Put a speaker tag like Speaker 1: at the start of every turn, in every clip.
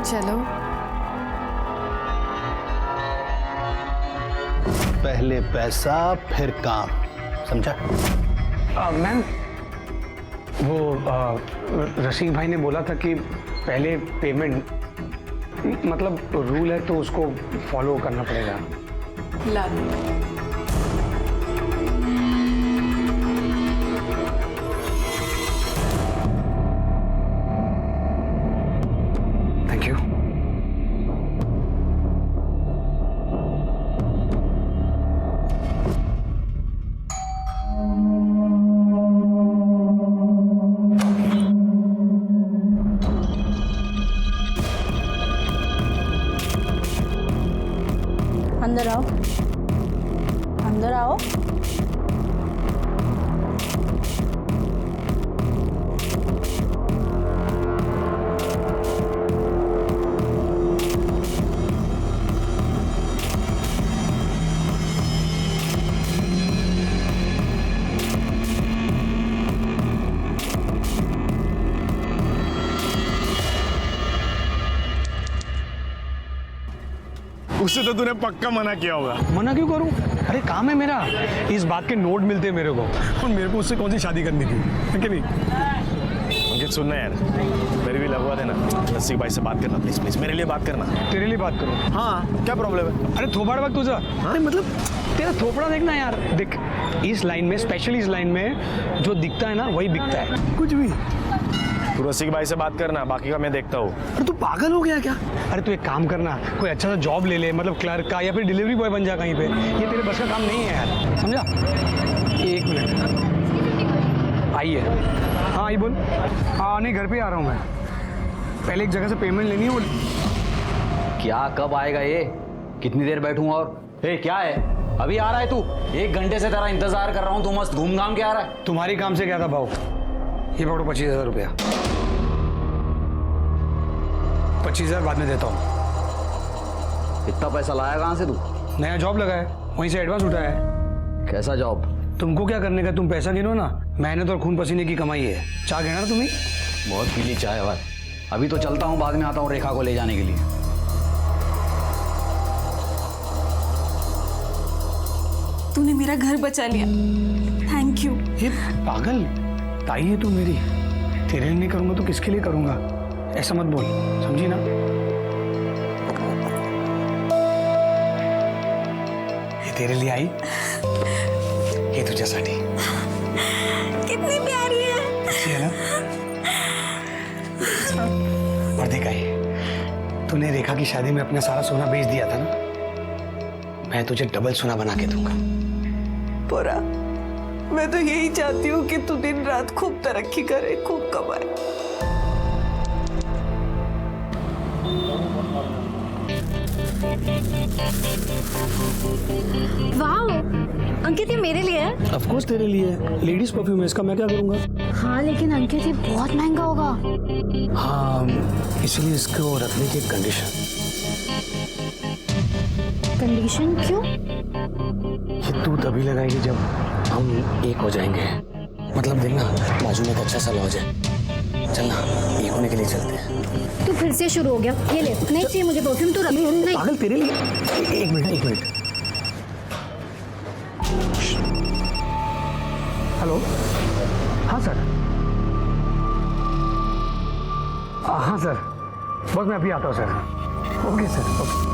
Speaker 1: चलो।
Speaker 2: पहले पैसा फिर काम, समझा?
Speaker 3: मैम, वो रसिक भाई ने बोला था कि पहले पेमेंट, मतलब रूल है तो उसको फॉलो करना पड़ेगा।
Speaker 1: ला दो।
Speaker 3: Thank you.
Speaker 4: अंदर आओ, अंदर आओ।
Speaker 5: उससे तो तूने पक्का मना किया होगा।
Speaker 3: मना क्यों करूं? अरे काम है मेरा, इस बात के नोट मिलते हैं मेरे को।
Speaker 5: और मेरे को उससे कौन सी शादी करनी थी, है कि नहीं? अंकित सुनना यार, मेरी भी लगवा देना। रसिक भाई से बात करना प्लीज प्लीज, मेरे लिए बात करना।
Speaker 3: तेरे लिए बात करूं?
Speaker 5: हाँ, क्या प्रॉब्लम है?
Speaker 3: अरे थोपड़ा वक्त तुझा।
Speaker 5: हाँ मतलब
Speaker 3: तेरा थोपड़ा देखना यार। देख, इस लाइन में, स्पेशली इस लाइन में जो दिखता है ना वही बिकता है।
Speaker 5: कुछ भी। तू रसिक भाई से बात करना, बाकी का मैं देखता हूँ।
Speaker 3: अरे तू पागल हो गया क्या? अरे तू एक काम करना, कोई अच्छा सा जॉब ले ले, मतलब क्लर्क का या फिर डिलीवरी बॉय बन जा कहीं पे। ये तेरे बस का काम नहीं है यार, समझा? एक मिनट, आइए। हाँ आई बोल। हाँ नहीं, घर पे आ रहा हूँ मैं। पहले एक जगह से पेमेंट लेनी है वो।
Speaker 6: क्या कब आएगा ये? कितनी देर बैठूं? और क्या है, अभी आ रहा है तू? 1 घंटे से तेरा इंतजार कर रहा हूँ, तू मस्त घूम घाम के आ रहा है।
Speaker 3: तुम्हारी काम से क्या था भाव? ये पकड़ो 25,000 रुपया। 25,000 बाद में देता हूँ।
Speaker 6: इतना पैसा लाया कहाँ से तू?
Speaker 3: नया जॉब लगा है, वहीं से एडवांस उठाया है।
Speaker 6: कैसा जॉब?
Speaker 3: तुमको क्या करने का, तुम पैसा गिनो ना, मेहनत और खून पसीने की कमाई है। चाय गिना ना तुम्हें?
Speaker 6: बहुत पीली चाय भाई। अभी तो चलता हूँ, बाद में आता हूँ रेखा को ले जाने के लिए।
Speaker 1: तूने मेरा घर बचा लिया, थैंक यू।
Speaker 3: ये पागल ताई है तू मेरी, तेरे लिए नहीं करूंगा तो किसके लिए करूंगा? ऐसा मत बोल, समझी ना? ये तेरे लिए आई, ये तुझ्यासाठी।
Speaker 1: कितनी प्यारी है।
Speaker 3: अच्छी है ना? और देखा ये, तूने रेखा की शादी में अपना सारा सोना बेच दिया था ना, मैं तुझे डबल सोना बना के दूंगा।
Speaker 1: पोरा, मैं तो यही चाहती हूँ कि तू दिन रात खूब तरक्की करे, खूब कमाए।
Speaker 4: वाह अंकित, ये मेरे लिए है।
Speaker 3: ऑफ कोर्स तेरे लिए है, लेडीज परफ्यूम है, इसका मैं क्या करूंगा?
Speaker 4: हाँ लेकिन अंकित ये बहुत महंगा होगा।
Speaker 3: हाँ, इसलिए इसको रखने की कंडीशन।
Speaker 4: कंडीशन क्यों?
Speaker 3: ये तू तभी लगाएगी जब हम एक हो जाएंगे। मतलब देखना, बाजू में एक अच्छा सा लॉज है, चलना एक होने के लिए चलते हैं।
Speaker 4: तू फिर से शुरू हो गया। ये ले, नहीं चाहिए मुझे परफ्यूम, तू रख। नहीं
Speaker 3: पागल, तेरे लिए। एक मिनट। हेलो, हाँ सर। हाँ सर, बस मैं अभी आता हूँ सर। Okay sir, okay.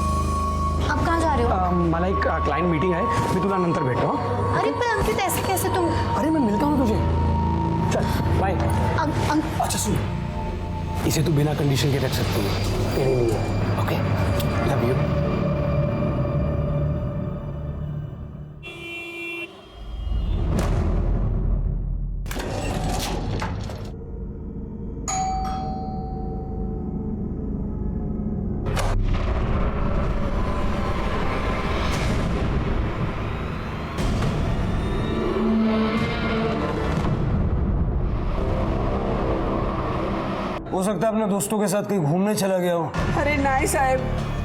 Speaker 4: आप कहाँ जा रहे हो?
Speaker 3: मला एक क्लाइंट मीटिंग आहे, मी तुला नंतर भेटतो।
Speaker 4: अरे पर अंकित ऐसे कैसे तुम?
Speaker 3: अरे मैं मिलता हूँ तुझे, चल बाय। अच्छा सुन, इसे तू बिना कंडीशन के रख सकती है, तेरे लिए। Okay, love you. हो सकता है अपने दोस्तों के साथ कहीं घूमने चला गया हो।
Speaker 1: अरे नहीं साहब,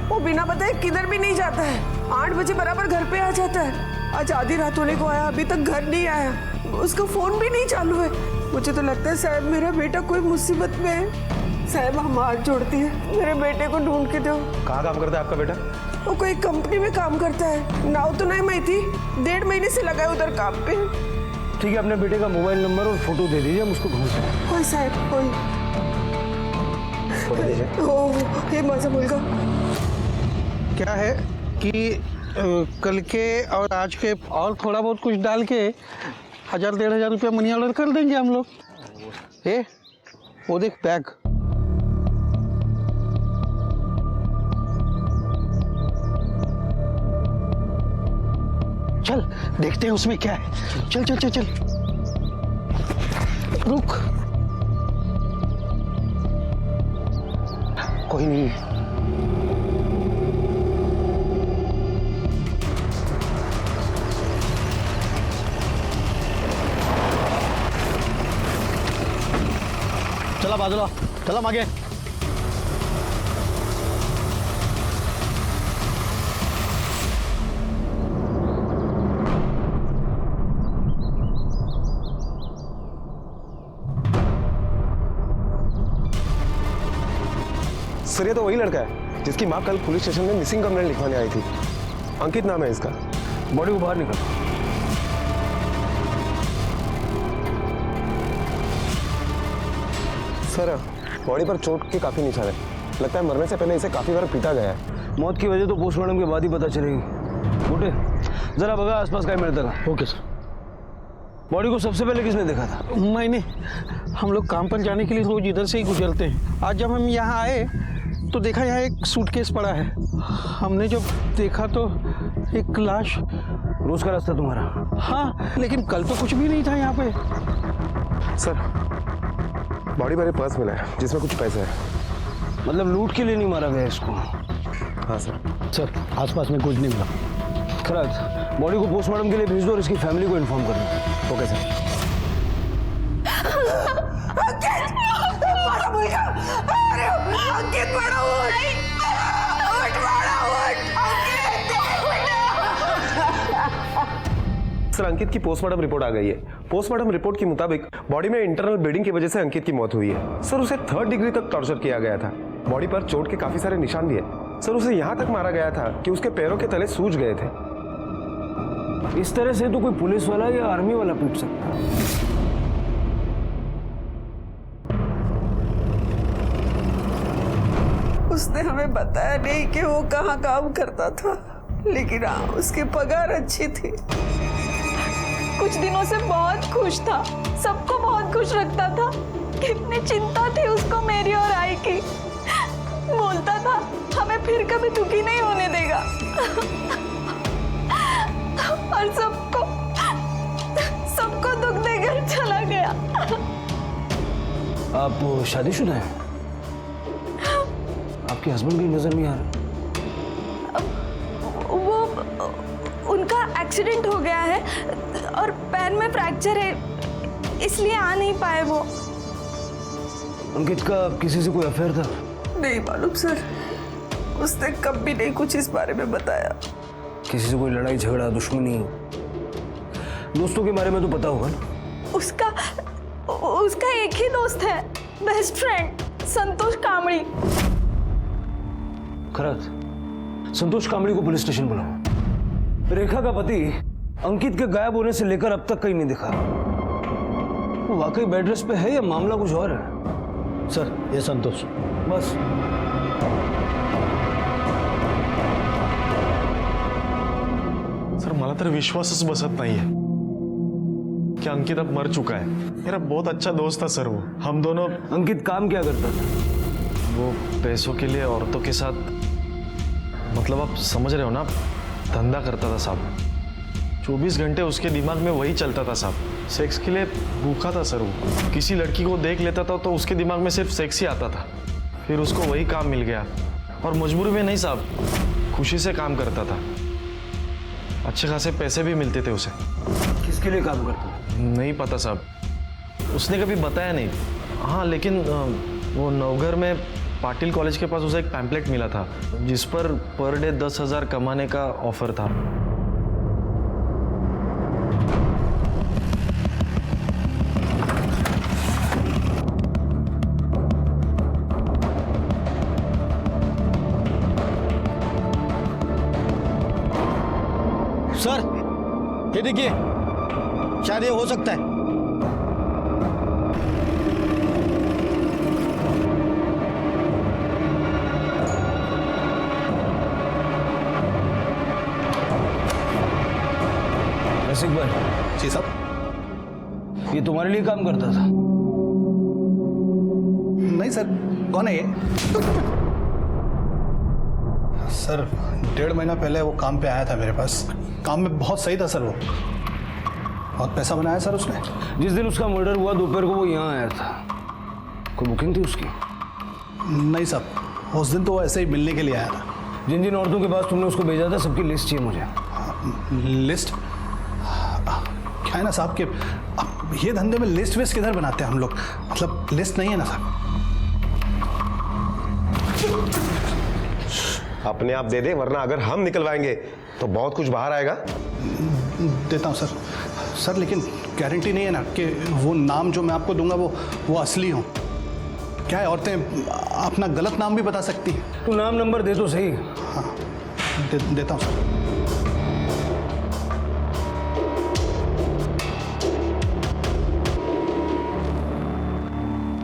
Speaker 1: वो बिना बताए किधर भी नहीं जाता है। 8 बजे बराबर घर पे आ जाता है। आज आधी रात होने को आया, अभी तक घर नहीं आया। उसका फोन भी नहीं चालू है। मुझे तो लगता है साहब मेरा बेटा कोई मुसीबत में है। साहब हम हाथ जोड़ती है, मेरे बेटे को ढूंढ के दो।
Speaker 5: कहाँ काम करता है आपका बेटा?
Speaker 1: वो कोई कंपनी में काम करता है, नाव तो नहीं मैं थी, 1.5 महीने से लगा है उधर काम पे।
Speaker 3: ठीक है, अपने बेटे का मोबाइल नंबर और फोटो दे दीजिए, हम उसको ढूंढते हैं।
Speaker 1: कोई साहब कोई हे माझा मुलगा।
Speaker 7: क्या है कि कल के और आज के और थोड़ा बहुत कुछ डाल के 1000-1500 रुपया मनी ऑर्डर कर देंगे हम लोग। वो देख बैग। चल देखते हैं उसमें क्या है। चल चल चल चल रुक, कोई नहीं है।
Speaker 2: चला बाजूला, चला मागे।
Speaker 5: सर ये तो वही लड़का है जिसकी माँ कल पुलिस स्टेशन में मिसिंग कंप्लेंट लिखवाने आई थी। अंकित नाम है इसका।
Speaker 3: बॉडी को बाहर निकल।
Speaker 5: सर बॉडी पर चोट के काफी निशान है, लगता है मरने से पहले इसे काफी बार पीटा गया है।
Speaker 3: मौत की वजह तो पोस्टमार्टम के बाद ही पता चलेगी। बेटे जरा बगा आसपास क्या मिलता था।
Speaker 2: Okay sir.
Speaker 3: बॉडी को सबसे पहले किसने देखा था?
Speaker 7: मैंने। हम लोग काम पर जाने के लिए रोज इधर से ही गुजरते हैं। आज जब हम यहाँ आए तो देखा यहाँ एक सूटकेस पड़ा है। हमने जब देखा तो एक लाश।
Speaker 3: रोज का रास्ता तुम्हारा?
Speaker 7: हाँ, लेकिन कल तो कुछ भी नहीं था यहाँ पे।
Speaker 5: सर बॉडी पर एक पर्स मिला है जिसमें कुछ पैसे है।
Speaker 3: मतलब लूट के लिए नहीं मारा गया इसको?
Speaker 5: हाँ सर।
Speaker 2: सर आसपास में कुछ नहीं मिला।
Speaker 3: खराज बॉडी को पोस्टमार्टम के लिए भेज दो और इसकी फैमिली को इन्फॉर्म कर दो।
Speaker 5: Okay sir.
Speaker 1: बड़ा मुलगा, अरे अंकित बड़ा उठ, बड़ा उठ,
Speaker 5: सर अंकित की पोस्टमार्टम रिपोर्ट आ गई है। पोस्टमार्टम रिपोर्ट के मुताबिक बॉडी में इंटरनल ब्लीडिंग की वजह से अंकित की मौत हुई है। सर उसे 3rd डिग्री तक टॉर्चर किया गया था। बॉडी पर चोट के काफी सारे निशान भी है। सर उसे यहाँ तक मारा गया था कि उसके पैरों के तले सूज गए थे।
Speaker 3: इस तरह से तो कोई पुलिस वाला या आर्मी वाला पीट सकता है।
Speaker 1: उसने हमें बताया नहीं कि वो कहाँ काम करता था, लेकिन हाँ उसकी पगार अच्छी थी।
Speaker 8: कुछ दिनों से बहुत खुश था, सबको बहुत खुश रखता था। कितनी चिंता थी उसको मेरी और आई की। बोलता था हमें फिर कभी दुखी नहीं होने देगा। और सबको दुख देकर चला गया।
Speaker 3: आप शादीशुदा हैं? आपके हस्बैंड भी नजर नहीं आ रहा।
Speaker 8: वो उनका एक्सीडेंट हो गया है और पैर में फ्रैक्चर है, इसलिए आ नहीं पाए वो।
Speaker 3: अंकित का किसी से कोई अफेयर था?
Speaker 1: नहीं मालूम सर, उसने कभी नहीं कुछ इस बारे में बताया।
Speaker 3: किसी से कोई लड़ाई झगड़ा दुश्मनी? दोस्तों के बारे में तो पता होगा ना?
Speaker 8: उसका एक ही दोस्त है, बेस्ट फ्रेंड, संतोष कामड़ी।
Speaker 3: खरत संतोष कामड़ी को पुलिस स्टेशन बुलाओ। रेखा का पति अंकित के गायब होने से लेकर अब तक कहीं नहीं दिखा। वो वाकई बेड रेस्ट पे है या मामला कुछ और है?
Speaker 2: सर ये संतोष।
Speaker 3: बस
Speaker 5: सर मला तर विश्वासच बसत नाहीये कि अंकित अब मर चुका है। मेरा बहुत अच्छा दोस्त था सर वो। हम दोनों।
Speaker 3: अंकित काम क्या करता था?
Speaker 5: वो पैसों के लिए औरतों के साथ, मतलब आप समझ रहे हो ना, धंधा करता था साहब। 24 घंटे उसके दिमाग में वही चलता था साहब। सेक्स के लिए भूखा था सर वो। किसी लड़की को देख लेता था तो उसके दिमाग में सिर्फ सेक्स ही आता था। फिर उसको वही काम मिल गया और मजबूरी में नहीं साहब, खुशी से काम करता था। अच्छे खासे पैसे भी मिलते थे उसे।
Speaker 3: किसके लिए काम करता?
Speaker 5: नहीं पता साहब, उसने कभी बताया नहीं। हाँ लेकिन वो नवघर में पाटिल कॉलेज के पास उसे एक पैम्पलेट मिला था जिस पर डे 10,000 कमाने का ऑफर था।
Speaker 7: ये देखिए, शायद ये हो सकता है।
Speaker 3: रसिक भाई,
Speaker 2: जी साहब।
Speaker 3: ये तुम्हारे लिए काम करता था?
Speaker 2: नहीं सर, कौन है ये? सर 1.5 महीना पहले वो काम पे आया था मेरे पास। काम में बहुत सही था सर, वो बहुत पैसा बनाया सर उसने।
Speaker 3: जिस दिन उसका मर्डर हुआ दोपहर को वो यहाँ आया था, कोई बुकिंग थी उसकी?
Speaker 2: नहीं साहब, उस दिन तो वो ऐसे ही मिलने के लिए आया था।
Speaker 3: जिन जिन औरतों के पास तुमने उसको भेजा था सबकी लिस्ट चाहिए मुझे।
Speaker 2: लिस्ट? क्या है ना साहब कि अब ये धंधे में लिस्ट वेस्ट किधर बनाते हैं हम लोग, मतलब लिस्ट नहीं है ना साहब।
Speaker 9: अपने आप दे दे, वरना अगर हम निकलवाएंगे तो बहुत कुछ बाहर आएगा।
Speaker 2: देता हूँ सर। सर लेकिन गारंटी नहीं है ना कि वो नाम जो मैं आपको दूंगा वो असली हो। क्या है, औरतें अपना गलत नाम भी बता सकती हैं।
Speaker 3: तू नाम नंबर दे तो सही।
Speaker 2: हाँ, देता हूँ सर।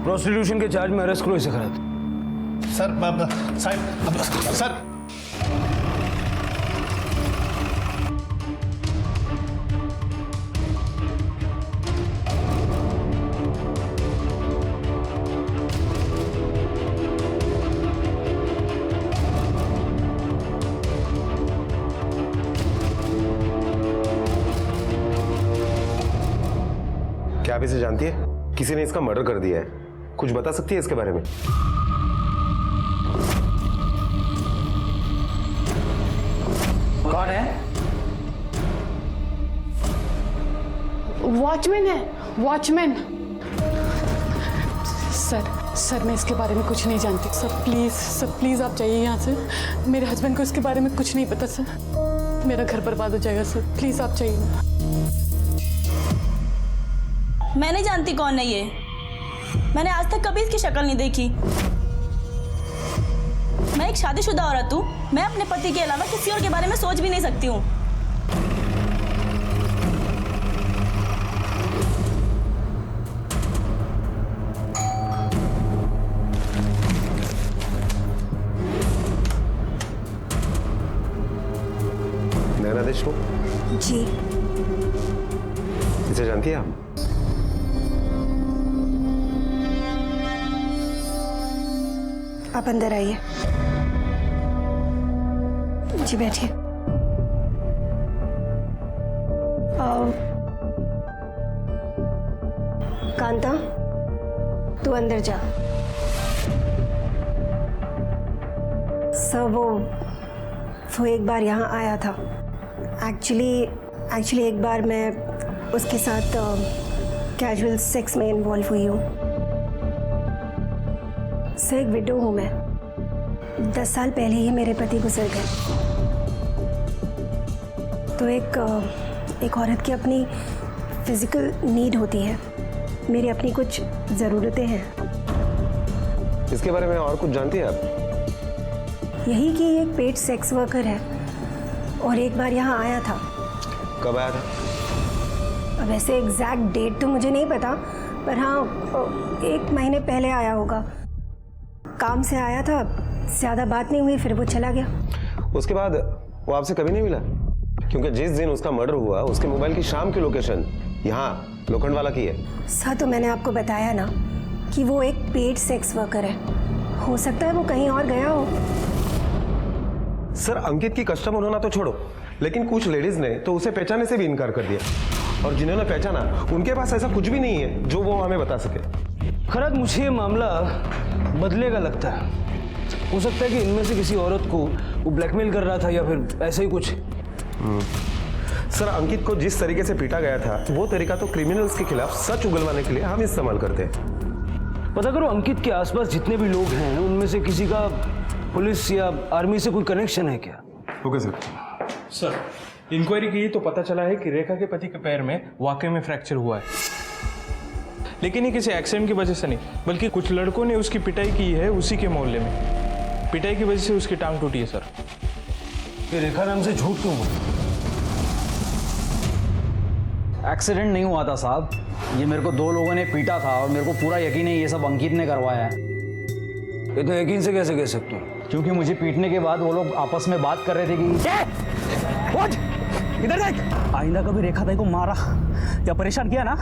Speaker 3: प्रोस्टिट्यूशन के चार्ज में अरेस्ट करो इसे खराब।
Speaker 2: सर साहब, सर
Speaker 9: क्या आप इसे जानती है? किसी ने इसका मर्डर कर दिया है। कुछ बता सकती है इसके बारे में?
Speaker 6: कौन है?
Speaker 10: वॉचमैन है, वॉचमैन। सर मैं इसके बारे में कुछ नहीं जानती। सर प्लीज आप जाइए यहाँ से। मेरे हस्बैंड को इसके बारे में कुछ नहीं पता सर। मेरा घर बर्बाद हो जाएगा सर, प्लीज आप जाइए।
Speaker 11: मैं नहीं जानती कौन है ये। मैंने आज तक कभी इसकी शक्ल नहीं देखी। मैं एक शादीशुदा औरत हूँ। मैं अपने पति के अलावा किसी और के बारे में सोच भी नहीं सकती हूँ।
Speaker 9: नैना देशमुख?
Speaker 11: जी।
Speaker 9: इसे जानती है आप?
Speaker 11: आप अंदर आइए। जी बैठिए। कांता, तू अंदर जा। सर वो एक बार यहाँ आया था। एक्चुअली एक बार मैं उसके साथ कैजुअल सेक्स में इन्वॉल्व हुई हूँ। सर एक विडो हूँ मैं। 10 साल पहले ही मेरे पति गुजर गए। तो एक औरत की अपनी फिजिकल नीड होती है। मेरी अपनी कुछ ज़रूरतें हैं।
Speaker 9: इसके बारे में और कुछ जानती है आप?
Speaker 11: यही कि एक पेड सेक्स वर्कर है और एक बार यहाँ आया था।
Speaker 9: कब आया था?
Speaker 11: अब वैसे एग्जैक्ट डेट तो मुझे नहीं पता, पर हाँ 1 महीने पहले आया होगा। काम से आया था, ज़्यादा बात नहीं हुई, फिर वो चला गया।
Speaker 9: उसके बाद वो आपसे कभी नहीं मिला? क्योंकि जिस दिन उसका मर्डर हुआ उसके मोबाइल की शाम की लोकेशन यहाँ लोखंडवाला की है।
Speaker 11: सर तो मैंने आपको बताया ना कि वो एक पेड सेक्स वर्कर है। हो सकता है वो कहीं और गया हो।
Speaker 9: सर अंकित की कस्टमर होना तो छोड़ो, लेकिन कुछ लेडीज ने तो उसे पहचानने से भी इनकार कर दिया, और जिन्होंने पहचाना उनके पास ऐसा कुछ भी नहीं है जो वो हमें बता सके।
Speaker 3: खैर मुझे ये मामला बदलेगा लगता है। हो सकता है कि इनमें से किसी औरत को वो ब्लैकमेल कर रहा था या फिर ऐसा ही कुछ।
Speaker 9: सर अंकित को जिस तरीके से पीटा गया था वो तरीका तो क्रिमिनल्स के खिलाफ सच उगलवाने के लिए हम इस्तेमाल करते हैं।
Speaker 3: पता करो अंकित के आसपास जितने भी लोग हैं उनमें से किसी का पुलिस या आर्मी से कोई कनेक्शन है क्या?
Speaker 9: Okay sir.
Speaker 12: सर इंक्वायरी की तो पता चला है कि रेखा के पति के पैर में वाकई में फ्रैक्चर हुआ है, लेकिन ये किसी एक्सीडेंट की वजह से नहीं, बल्कि कुछ लड़कों ने उसकी पिटाई की है उसी के मोहल्ले में। पिटाई की वजह से उसकी टांग टूटी है सर।
Speaker 3: ये रेखा नाम से झूठ क्यों बोला?
Speaker 6: एक्सीडेंट नहीं हुआ था साहब, ये मेरे को 2 लोगों ने पीटा था और मेरे को पूरा यकीन है ये सब अंकित ने करवाया है।
Speaker 3: इतने यकीन से कैसे कह सकते हो?
Speaker 6: क्योंकि मुझे पीटने के बाद वो लोग आपस में बात कर रहे थे कि
Speaker 3: इधर देख, आइंदा कभी रेखा ताई को मारा या परेशान किया ना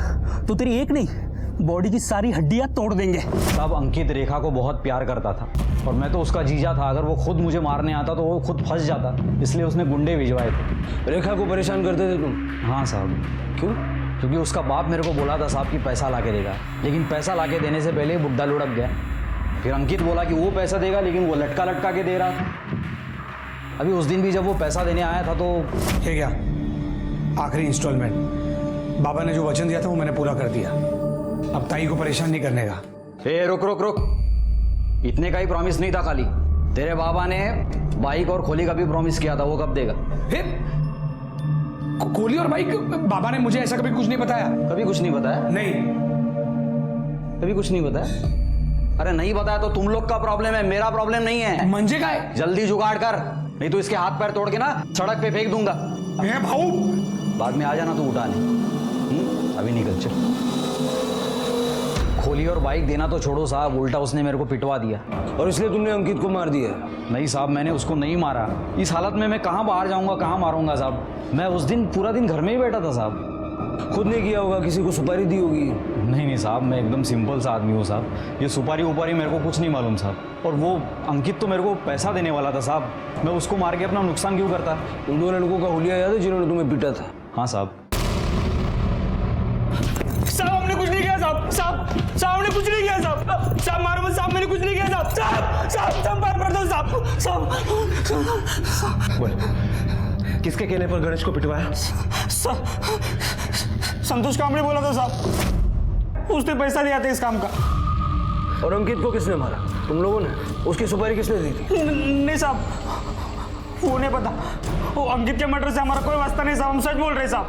Speaker 3: तो तेरी एक नहीं बॉडी की सारी हड्डियां तोड़ देंगे।
Speaker 6: साहब अंकित रेखा को बहुत प्यार करता था और मैं तो उसका जीजा था। अगर वो खुद मुझे मारने आता तो वो खुद फंस जाता, इसलिए उसने गुंडे भिजवाए थे।
Speaker 3: रेखा को परेशान करते थे तुम?
Speaker 6: हाँ साहब।
Speaker 3: क्यों?
Speaker 6: क्योंकि उसका बाप मेरे को बोला था साहब कि पैसा ला के देगा, लेकिन पैसा ला के देने से पहले ही बुड्ढा लुढ़क गया। फिर अंकित बोला कि वो पैसा देगा, लेकिन वो लटका लटका के दे रहा था। अभी उस दिन भी जब वो पैसा देने आया था तो
Speaker 3: ये क्या आखिरी इंस्टॉलमेंट, बाबा ने जो वचन दिया था वो मैंने पूरा कर दिया। अब ताई को परेशान नहीं करने का।
Speaker 6: ए रुक रुक रुक, इतने का ही प्रॉमिस नहीं था खाली। तेरे बाबा ने बाइक और खोली का भी प्रॉमिस किया था, वो कब देगा?
Speaker 3: खोली और बाइक? बाबा ने मुझे ऐसा कभी कुछ नहीं बताया।
Speaker 6: कभी कुछ नहीं बताया?
Speaker 3: नहीं,
Speaker 6: कभी कुछ नहीं बताया। अरे नहीं बताया तो तुम लोग का प्रॉब्लम है, मेरा प्रॉब्लम नहीं है।
Speaker 3: मंजे का है?
Speaker 6: जल्दी जुगाड़ कर, नहीं तो इसके हाथ पैर तोड़ के ना सड़क पे फेंक दूंगा।
Speaker 3: भाऊ
Speaker 6: बाद में आ जाना तो उठा नहीं। अभी निकल चल। खोली और बाइक देना तो छोड़ो साहब, उल्टा उसने मेरे को पिटवा दिया।
Speaker 3: और इसलिए तुमने अंकित को मार दिया?
Speaker 6: नहीं साहब, मैंने उसको नहीं मारा। इस हालत में मैं कहाँ बाहर जाऊंगा, कहाँ मारूंगा साहब? मैं उस दिन पूरा दिन घर में ही बैठा था साहब।
Speaker 3: खुद ने किया होगा, किसी को सुपारी दी होगी।
Speaker 6: नहीं साहब, मैं एकदम सिंपल सा आदमी हूँ साहब। ये सुपारी उपारी मेरे को कुछ नहीं मालूम साहब। और वो अंकित तो मेरे को पैसा देने वाला था साहब, मैं उसको मार के अपना नुकसान क्यों करता?
Speaker 3: उन 2 लड़कों का हुलिया याद है जिन्होंने तुम्हें पीटा था?
Speaker 6: हाँ साहब।
Speaker 3: साहब हमने कुछ नहीं किया साहब। साहब हमने कुछ नहीं किया साहब। साहब मारो मत साहब, मैंने कुछ नहीं किया साहब। साहब बार बार दो साहब।
Speaker 9: बोल, किसके कहने पर गणेश को पिटवाया?
Speaker 3: संतोष काम ने बोला था साहब, उसने पैसा दिया था इस काम का। और अंकित को किसने मारा? तुम लोगों ने? उसकी सुपारी किसने दी थी? नहीं साहब, वो नहीं पता। वो अंकित के मर्डर से हमारा कोई वास्ता नहीं साहब, हम सच बोल रहे साहब।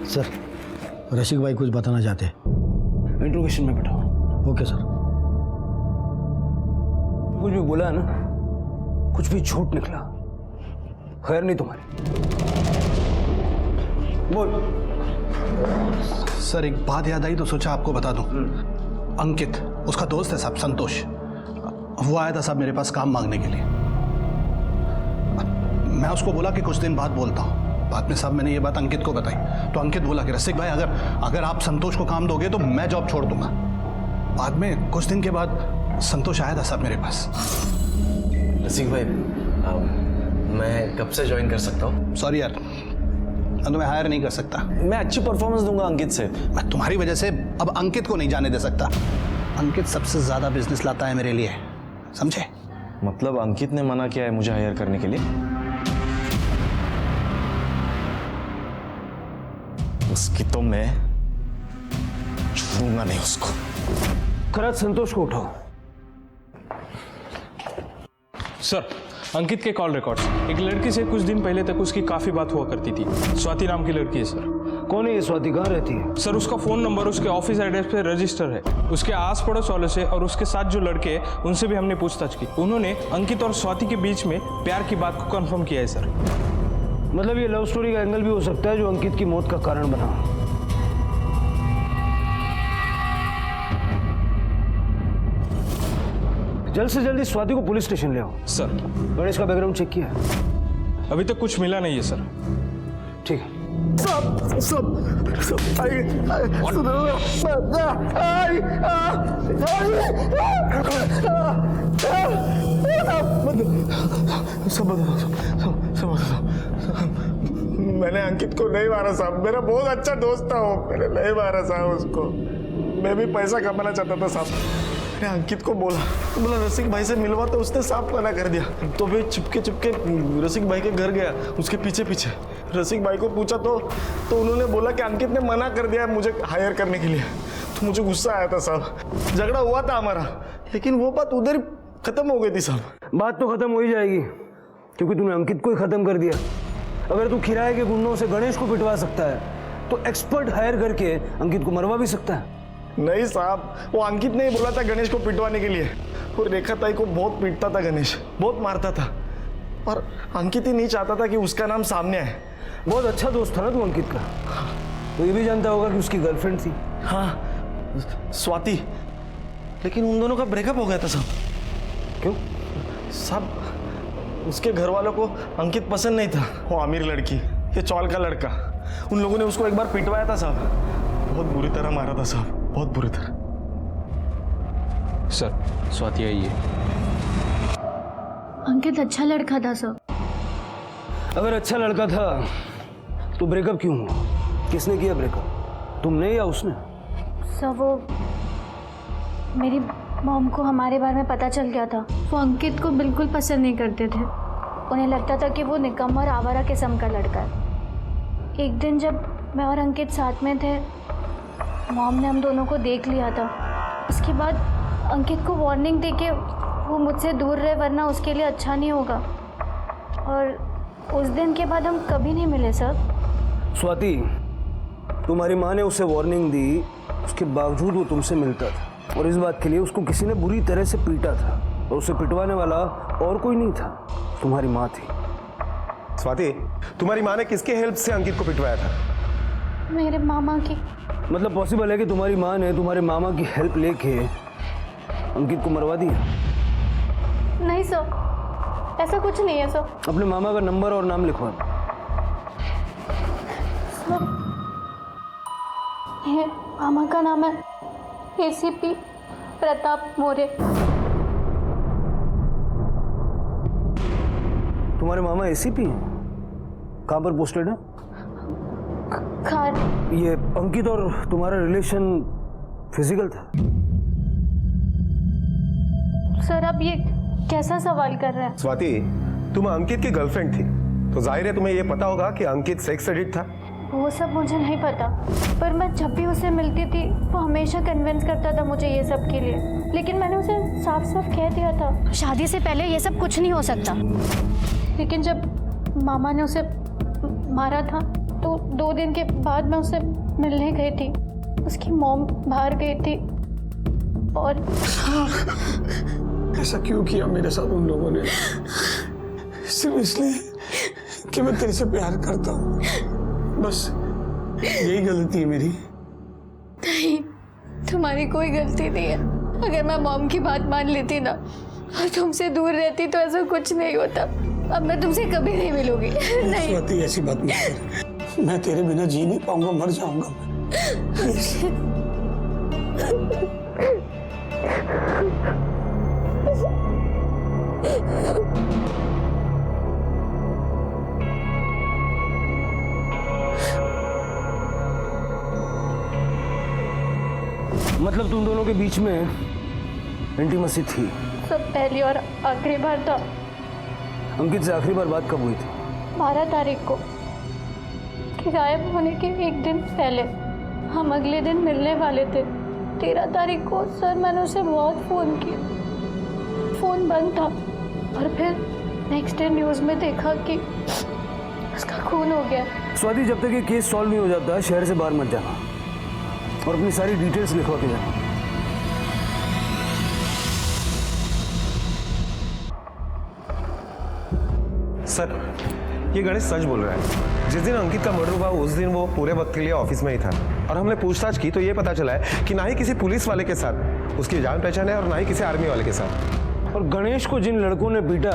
Speaker 7: सर, रसिक भाई कुछ बताना चाहते हैं।
Speaker 3: इंट्रोगेशन में बैठाओ।
Speaker 7: Okay sir.
Speaker 3: कुछ भी बोला है ना, कुछ भी झूठ निकला, खैर नहीं तुम्हारी। बोल।
Speaker 2: सर एक बात याद आई तो सोचा आपको बता दूं। अंकित, उसका दोस्त है साहब संतोष, वो आया था साहब मेरे पास काम मांगने के लिए। मैं उसको बोला कि कुछ दिन बाद बोलता हूँ। बाद में साहब मैंने ये बात अंकित को बताई तो अंकित बोला कि रसिक भाई अगर आप संतोष को काम दोगे तो मैं जॉब छोड़ दूंगा। बाद में कुछ दिन के बाद संतोष आया था साहब मेरे पास।
Speaker 5: रसिक भाई, मैं कब से ज्वाइन कर सकता हूँ?
Speaker 2: सॉरी यार, मैं तुम्हें हायर नहीं कर सकता।
Speaker 5: मैं अच्छी परफॉर्मेंस दूंगा अंकित से।
Speaker 2: मैं तुम्हारी वजह से अब अंकित को नहीं जाने दे सकता। अंकित सबसे ज्यादा बिजनेस लाता है मेरे लिए, समझे?
Speaker 5: मतलब अंकित ने मना किया है मुझे हायर करने के लिए? उसकी तो मैं छोड़ूंगा नहीं उसको।
Speaker 3: खराज संतोष को उठाओ।
Speaker 12: सर, अंकित के कॉल रिकॉर्ड्स। एक लड़की से कुछ दिन पहले तक उसकी काफी बात हुआ करती थी। स्वाति नाम की लड़की है सर।
Speaker 3: कौन है ये स्वाति? कहाँ रहती है?
Speaker 12: सर उसका फोन नंबर उसके ऑफिस एड्रेस पे रजिस्टर है। उसके आस पड़ोस वालों से और उसके साथ जो लड़के हैं उनसे भी हमने पूछताछ की। उन्होंने अंकित और स्वाति के बीच में प्यार की बात को कंफर्म किया है सर।
Speaker 3: मतलब ये लव स्टोरी का एंगल भी हो सकता है जो अंकित की मौत का कारण बना। जल्द से जल्दी स्वाति को पुलिस स्टेशन ले आओ।
Speaker 12: सर,
Speaker 3: गणेश का बैकग्राउंड चेक किया है?
Speaker 12: अभी तक कुछ मिला नहीं है सर।
Speaker 3: ठीक है।
Speaker 9: मैंने अंकित को नहीं मारा साहब, मेरा बहुत अच्छा दोस्त था वो, मैंने नहीं मारा साहब उसको। मैं भी पैसा कमाना चाहता था साहब। मैंने अंकित को बोला रसिक भाई से मिलवा, तो उसने साफ मना कर दिया। तो मैं चुपके रसिक भाई के घर गया, उसके पीछे रसिक भाई को पूछा तो उन्होंने बोला कि अंकित ने मना कर दिया मुझे हायर करने के लिए। तो मुझे गुस्सा आया था साहब, झगड़ा हुआ था हमारा, लेकिन वो बात उधर खत्म हो गई थी साहब।
Speaker 3: बात तो खत्म हो ही जाएगी क्योंकि तूने अंकित को ही खत्म कर दिया। अगर तू किराए के गुंडों से गणेश को पिटवा सकता है तो एक्सपर्ट हायर करके अंकित को मरवा भी सकता है।
Speaker 9: नहीं साहब, वो अंकित ने ही बोला था गणेश को पिटवाने के लिए। और रेखा ताई को बहुत पीटता था गणेश, बहुत मारता था। पर अंकित ही नहीं चाहता था कि उसका नाम सामने आए।
Speaker 3: बहुत अच्छा दोस्त था ना तू अंकित का। तो ये भी जानता होगा कि उसकी गर्लफ्रेंड थी।
Speaker 9: हाँ, स्वाति। लेकिन उन दोनों का ब्रेकअप हो गया था साहब।
Speaker 3: क्यों?
Speaker 9: साहब उसके घर वालों को अंकित पसंद नहीं था, वो अमीर लड़की, ये चौल का लड़का। उन लोगों ने उसको एक बार पिटवाया था साहब, बहुत बुरी तरह मारा था साहब, बहुत बुरी तरह।
Speaker 12: सर स्वाति आई है।
Speaker 4: अंकित अच्छा लड़का था सर।
Speaker 3: अगर अच्छा लड़का था तो ब्रेकअप क्यों हुआ? किसने किया ब्रेकअप, तुमने या उसने?
Speaker 4: सर वो मेरी मॉम को हमारे बारे में पता चल गया था। वो अंकित को बिल्कुल पसंद नहीं करते थे। उन्हें लगता था कि वो निकम्मा और आवारा किस्म का लड़का है। एक दिन जब मैं और अंकित साथ में थे, मॉम ने हम दोनों को देख लिया था। उसके बाद अंकित को वार्निंग देके वो मुझसे दूर रहे, वरना उसके लिए अच्छा नहीं होगा। और उस दिन के बाद हम कभी नहीं मिले सर।
Speaker 3: स्वाति, तुम्हारी माँ ने उसे वार्निंग दी, उसके बावजूद वो तुमसे मिलता था और इस बात के लिए उसको किसी ने बुरी तरह से पीटा था और उसे पिटवाने वाला और कोई नहीं था, तुम्हारी माँ थी।
Speaker 13: स्वाति, तुम्हारी माँ ने किसके हेल्प से अंकित को पिटवाया था?
Speaker 4: मेरे मामा की।
Speaker 3: मतलब पॉसिबल है कि तुम्हारी माँ ने तुम्हारे मामा की हेल्प लेके अंकित को मरवा दिया?
Speaker 4: नहीं सर, ऐसा कुछ नहीं है सर।
Speaker 3: अपने मामा का नंबर और नाम लिखवा दो।
Speaker 4: ये मामा का नाम है एसीपी प्रताप मौर्य।
Speaker 3: तुम्हारे मामा एसीपी हैं? कहाँ पर पोस्टेड है?
Speaker 4: खान।
Speaker 3: ये अंकित और तुम्हारा रिलेशन फिजिकल था?
Speaker 4: सर आप ये कैसा सवाल कर रहे हैं?
Speaker 13: स्वाति, तुम अंकित की गर्लफ्रेंड थी तो जाहिर है तुम्हें यह पता होगा कि अंकित सेक्स एडिक्ट था।
Speaker 4: वो सब मुझे नहीं पता, पर मैं जब भी उससे मिलती थी वो हमेशा कन्विंस करता था मुझे ये सब के लिए। लेकिन मैंने उसे साफ साफ कह दिया था शादी से पहले ये सब कुछ नहीं हो सकता। लेकिन जब मामा ने उसे मारा था तो 2 दिन के बाद मैं उसे मिलने गई थी। उसकी मॉम बाहर गई थी और
Speaker 7: ऐसा क्यों किया मेरे साथ उन लोगों ने? सिर्फ इसलिए कि मैं तेरे से प्यार करता हूँ, बस यही गलती है मेरी।
Speaker 10: नहीं, तुम्हारी कोई गलती नहीं है। अगर मैं मॉम की बात मान लेती ना और तुमसे दूर रहती तो ऐसा कुछ नहीं होता। अब मैं तुमसे कभी नहीं मिलूंगी। नहीं
Speaker 7: स्वाति, ऐसी बात मत कर। मैं तेरे बिना जी नहीं पाऊंगा, मर जाऊंगा मैं।
Speaker 3: मतलब तुम दोनों के बीच में इंटीमेसी थी?
Speaker 4: सब पहली और आखिरी बार था।
Speaker 3: अंकित से आखिरी बार बात कब हुई थी?
Speaker 4: 12 तारीख को, कि गायब होने के एक दिन पहले। हम अगले दिन मिलने वाले थे। 13 तारीख को सर मैंने उसे बहुत फ़ोन किया, फ़ोन बंद था। और फिर नेक्स्ट डे न्यूज़ में देखा कि उसका खून हो गया।
Speaker 3: स्वाति, जब तक ये केस सॉल्व नहीं हो जाता शहर से बाहर मत जाना और अपनी सारी डिटेल्स लिखवा के जाना।
Speaker 13: सर, ये गणेश सच बोल रहा है। जिस दिन अंकित का मर्डर हुआ उस दिन वो पूरे वक्त के लिए ऑफिस में ही था और हमने पूछताछ की तो ये पता चला है कि ना ही किसी पुलिस वाले के साथ उसकी जान पहचान है और ना ही किसी आर्मी वाले के साथ।
Speaker 3: और गणेश को जिन लड़कों ने पीटा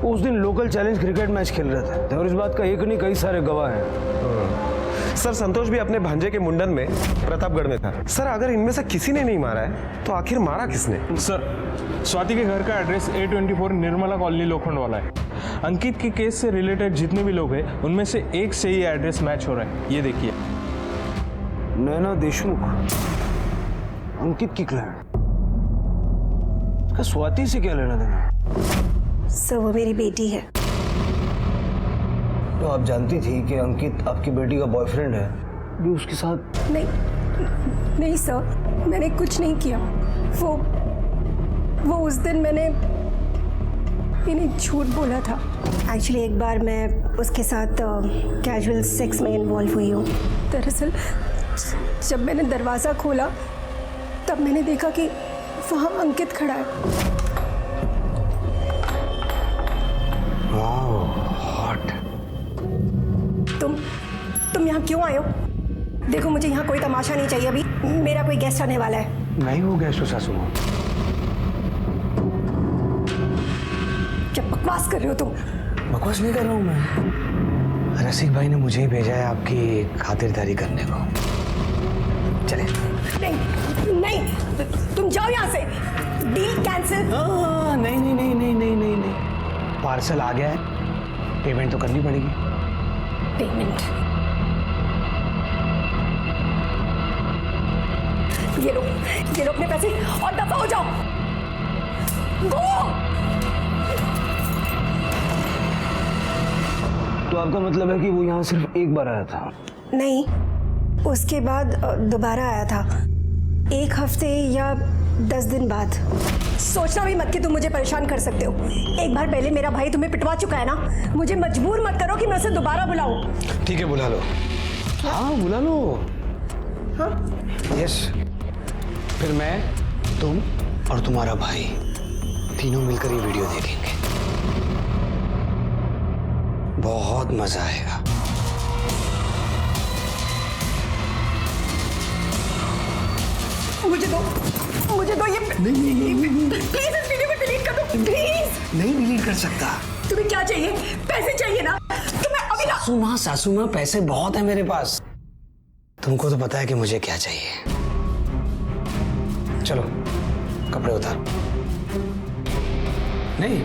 Speaker 3: वो उस दिन लोकल चैलेंज क्रिकेट मैच खेल रहे थे और इस बात का एक नहीं कई सारे गवाह हैं।
Speaker 13: सर, संतोष भी अपने भांजे के मुंडन में प्रतापगढ़ में था। सर, अगर इनमें से किसी ने नहीं मारा है तो आखिर मारा किसने?
Speaker 12: सर, स्वाति के घर का एड्रेस A24 निर्मला कॉलोनी लोखंड वाला है। अंकित के केस से रिलेटेड जितने भी लोग हैं उनमें से एक से ही एड्रेस मैच हो रहा है। ये देखिए,
Speaker 3: नैना देशमुख, अंकित की क्लाइंट। इसका स्वाति से क्या लेना देना?
Speaker 11: सर वो मेरी बेटी है।
Speaker 3: तो आप जानती थी कि अंकित आपकी बेटी का बॉयफ्रेंड है, भी उसके साथ?
Speaker 11: नहीं सर, मैंने कुछ नहीं किया। वो उस दिन मैंने इन्हें झूठ बोला था। एक्चुअली एक बार मैं उसके साथ कैजुअल सेक्स में इन्वॉल्व हुई हूँ। दरअसल जब मैंने दरवाज़ा खोला तब मैंने देखा कि वहाँ अंकित खड़ा है।
Speaker 3: हॉट।
Speaker 11: तुम यहाँ क्यों आए हो? देखो मुझे यहाँ कोई तमाशा नहीं चाहिए, अभी मेरा कोई गेस्ट आने वाला है।
Speaker 3: नहीं हो गेस्ट सासू माँ।
Speaker 11: क्या बकवास कर रहे हो तुम?
Speaker 3: बकवास नहीं कर रहा हूँ मैं। रसिक भाई ने मुझे ही भेजा है आपकी खातिरदारी करने को। चले।
Speaker 11: नहीं नहीं, तुम जाओ यहाँ से। Deal cancel.
Speaker 3: नहीं नहीं नहीं नहीं नहीं नहीं नहीं, पार्सल आ गया है, पेमेंट तो करनी पड़ेगी।
Speaker 11: पेमेंट? ये लो अपने पैसे और दफा हो जाओ। गो।
Speaker 3: तो आपका मतलब है कि वो यहाँ सिर्फ एक बार आया था?
Speaker 11: नहीं, उसके बाद दोबारा आया था, 1 हफ्ते या 10 दिन बाद। सोचना भी मत कि तुम मुझे परेशान कर सकते हो। एक बार पहले मेरा भाई तुम्हें पिटवा चुका है ना, मुझे मजबूर मत करो कि मैं उसे दोबारा बुलाऊं।
Speaker 3: ठीक है, बुला लो। हाँ बुला लो।
Speaker 11: हाँ
Speaker 3: यस। फिर मैं, तुम और तुम्हारा भाई तीनों मिलकर ये वीडियो देखेंगे। बहुत मजा आएगा।
Speaker 11: मुझे दो ये। नहीं, प्लीज इस वीडियो को डिलीट कर दो, प्लीज।
Speaker 3: नहीं डिलीट कर सकता।
Speaker 11: तुम्हें क्या चाहिए? पैसे चाहिए ना? तो मैं अभी
Speaker 3: सासू माँ पैसे बहुत है मेरे पास। तुमको तो पता है कि मुझे क्या चाहिए। चलो कपड़े उतार। नहीं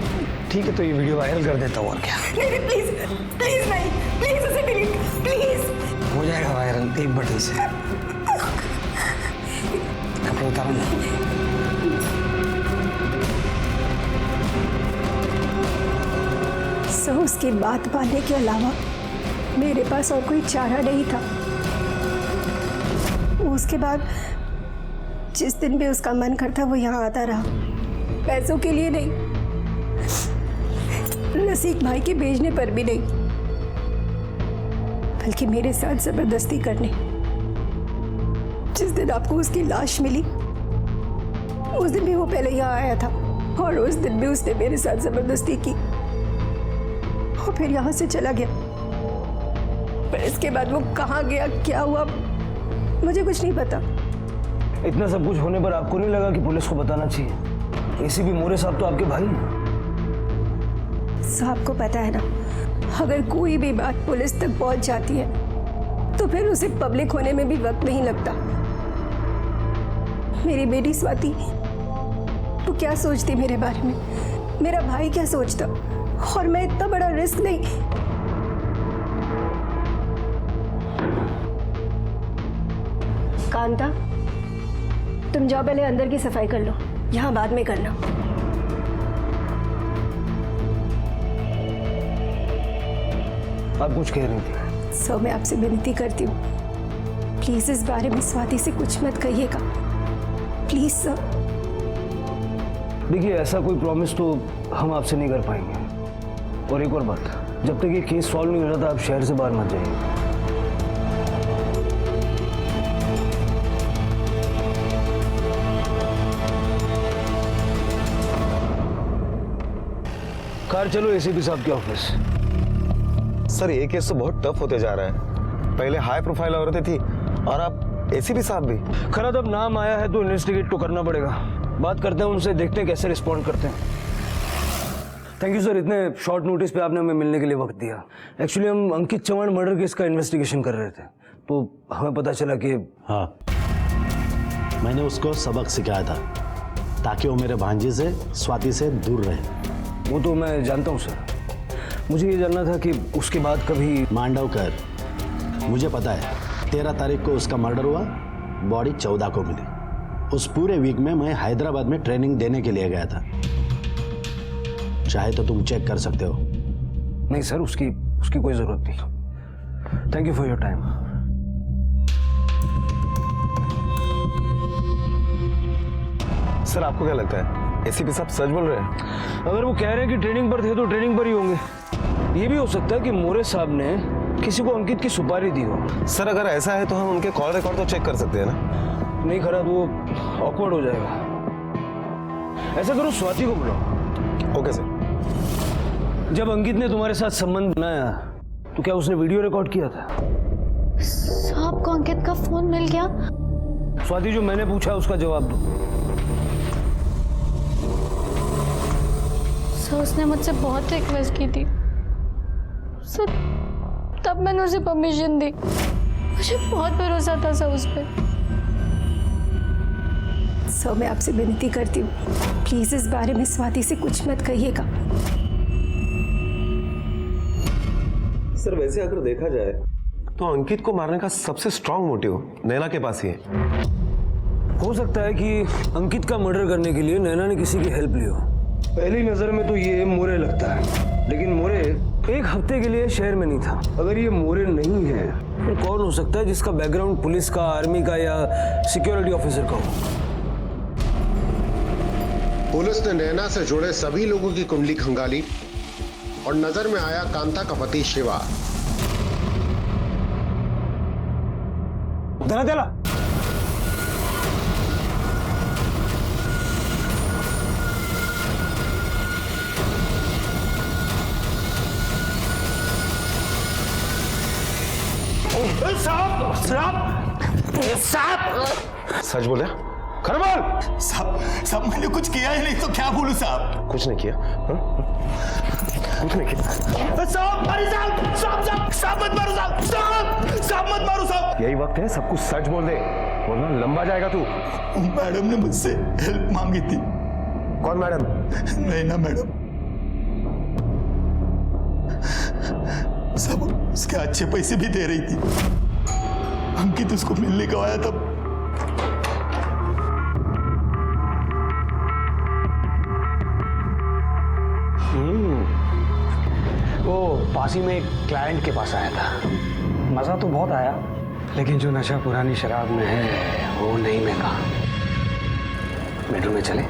Speaker 3: ठीक है, तो ये वीडियो वायरल कर देता हूँ और क्या।
Speaker 11: नहीं प्लीज प्लीज नहीं, प्लीज उसे डिलीट, प्लीज।
Speaker 3: हो जाएगा वायरल एक बटन से। कपड़े उतारो ना।
Speaker 11: सो उसकी बात मानने के अलावा मेरे पास और कोई चारा नहीं था। उसके बाद जिस दिन भी उसका मन करता वो यहाँ आता रहा, पैसों के लिए नहीं, रसिक भाई के भेजने पर भी नहीं, बल्कि मेरे साथ जबरदस्ती करने। जिस दिन आपको उसकी लाश मिली उस दिन भी वो पहले यहाँ आया था, और उस दिन भी उसने मेरे साथ जबरदस्ती की और फिर यहाँ से चला गया। पर इसके बाद वो कहाँ गया, क्या हुआ, मुझे कुछ नहीं पता।
Speaker 3: इतना सब कुछ होने पर आपको नहीं लगा कि पुलिस को बताना चाहिए? एसीपी मोरे साहब तो आपके भाई हैं।
Speaker 11: साहब को पता है ना, अगर कोई भी बात पुलिस तक पहुंच जाती है तो फिर उसे पब्लिक होने में भी वक्त नहीं लगता। मेरी बेटी स्वाति वो क्या सोचती मेरे बारे में, मेरा भाई क्या सोचता, और मैं इतना बड़ा रिस्क नहीं। कांता, तुम जाओ पहले अंदर की सफाई कर लो, यहाँ बाद में करना।
Speaker 3: आप कुछ कह रही थी?
Speaker 11: सो मैं आपसे विनती करती हूँ, प्लीज इस बारे में स्वाति से कुछ मत कहिएगा, प्लीज सर।
Speaker 3: देखिए ऐसा कोई प्रॉमिस तो हम आपसे नहीं कर पाएंगे। और एक और बात, जब तक ये केस सॉल्व नहीं हो रहा था आप शहर से बाहर मत जाइए। कार चलो एसीपी साहब के ऑफिस।
Speaker 13: सर ये केस तो बहुत टफ होते जा रहा है। पहले हाई प्रोफाइल औरतें थी और अब एसीपी साहब भी।
Speaker 3: खैर अब नाम आया है तो इन्वेस्टिगेट तो करना पड़ेगा। बात करते हैं उनसे, देखते हैं कैसे रिस्पॉन्ड करते हैं। थैंक यू सर, इतने शॉर्ट नोटिस पे आपने हमें मिलने के लिए वक्त दिया। एक्चुअली हम अंकित चौहान मर्डर केस का इन्वेस्टिगेशन कर रहे थे, तो हमें पता चला कि
Speaker 14: हाँ, मैंने उसको सबक सिखाया था ताकि वो मेरे भांजे से, स्वाति से दूर रहे।
Speaker 3: वो तो मैं जानता हूँ सर, मुझे ये जानना था कि उसके बाद कभी।
Speaker 14: मांडवकर, मुझे पता है 13 तारीख को उसका मर्डर हुआ, बॉडी 14 को मिली। उस पूरे वीक में मैं हैदराबाद में ट्रेनिंग देने के लिए गया था, चाहे तो तुम चेक कर सकते हो।
Speaker 3: नहीं सर, उसकी कोई जरूरत नहीं। Thank you for your time.
Speaker 13: Sir आपको क्या लगता है एसीपी साहब सच बोल रहे हैं?
Speaker 3: अगर वो कह रहे हैं कि ट्रेनिंग पर थे तो ट्रेनिंग पर ही होंगे। ये भी हो सकता है कि मोरे साहब ने किसी को अंकित की सुपारी दी हो।
Speaker 13: सर अगर ऐसा है तो हम उनके कॉल रिकॉर्ड तो चेक कर सकते हैं ना?
Speaker 3: नहीं करा तो वो ऑकवर्ड हो जाएगा। ऐसा करो, स्वाति को बुलाओ।
Speaker 13: Okay sir.
Speaker 7: जब अंकित ने तुम्हारे साथ संबंध बनाया तो क्या उसने वीडियो रिकॉर्ड किया था?
Speaker 4: साहब को अंकित का फोन मिल गया?
Speaker 7: स्वाति, जो मैंने पूछा उसका जवाब दो।
Speaker 4: सर, उसने मुझसे बहुत रिक्वेस्ट की थी सर, तब मैंने उसे परमिशन दी। मुझे बहुत भरोसा था सर उस पर।
Speaker 11: सर, मैं आपसे विनती करती हूँ, प्लीज इस बारे में स्वाति से कुछ मत कहिएगा।
Speaker 13: सर, वैसे अगर देखा जाए तो अंकित को मारने का सबसे स्ट्रांग मोटिव नैना के पास ही है।
Speaker 7: हो सकता है कि अंकित का मर्डर करने के लिए नैना ने किसी की हेल्प ली हो। पहली नजर में तो ये मोरे लगता है, लेकिन मोरे एक हफ्ते के लिए शहर में नहीं था। अगर ये मोरे नहीं है तो कौन हो सकता है जिसका बैकग्राउंड पुलिस का, आर्मी का या सिक्योरिटी ऑफिसर का हो?
Speaker 15: पुलिस ने नैना से जुड़े सभी लोगों की कुंडली खंगाली और नजर में आया कांता का पति शिवा।
Speaker 7: चला
Speaker 13: सच बोले?
Speaker 9: खरबल साहब, मैंने कुछ किया ही नहीं तो क्या बोलूं साहब?
Speaker 13: कुछ नहीं किया? कुछ नहीं किया
Speaker 9: साहब, साहब मत मारो साहब मत मारो साहब।
Speaker 13: यही वक्त है सब कुछ सच बोल दे, वरना लंबा जाएगा तू।
Speaker 9: मैडम ने मुझसे हेल्प मांगी थी।
Speaker 13: कौन मैडम?
Speaker 9: नैना मैडम। सब उसके अच्छे पैसे भी दे रही थी। अंकित उसको मिलने को आया तब
Speaker 3: वो पास ही में एक क्लाइंट के पास आया था। मज़ा तो बहुत आया, लेकिन जो नशा पुरानी शराब में है वो नहीं मिला। बेडरूम में चले?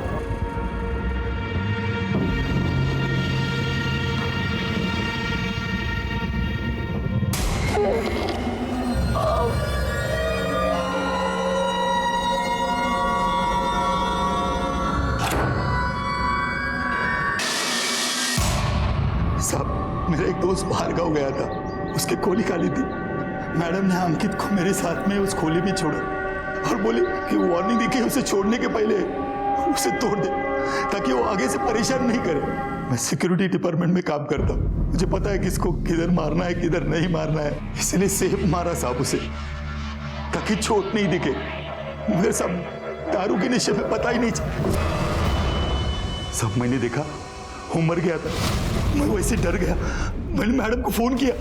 Speaker 9: साहब, मेरा एक दोस्त बाहर गाँव गया था, उसकी खोली खाली थी। मैडम ने अंकित को मेरे साथ में उस खोली में छोड़ा और बोली कि वार्निंग दी कि उसे छोड़ने के पहले उसे तोड़ दे ताकि वो आगे से परेशान नहीं करे। मैं सिक्योरिटी डिपार्टमेंट में काम करता हूँ, मुझे पता है किसको किधर मारना है किधर नहीं मारना है, इसलिए सेफ मारा साहब उसे ताकि चोट नहीं दिखे। मगर सब दारू के नशे में पता ही नहीं चला। सब मैंने देखा वो मर गया था, मैं वैसे डर गया, मैंने मैडम को फोन किया।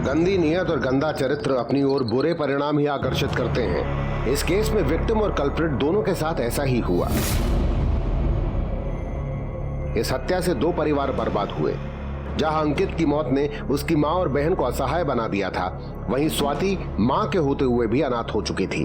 Speaker 15: गंदी नीयत और गंदा चरित्र अपनी ओर बुरे परिणाम ही आकर्षित करते हैं। इस केस में विक्टिम और कल्प्रिट दोनों के साथ ऐसा ही हुआ। इस हत्या से 2 परिवार बर्बाद हुए। जहां अंकित की मौत ने उसकी मां और बहन को असहाय बना दिया था, वहीं स्वाति मां के होते हुए भी अनाथ हो चुकी थी।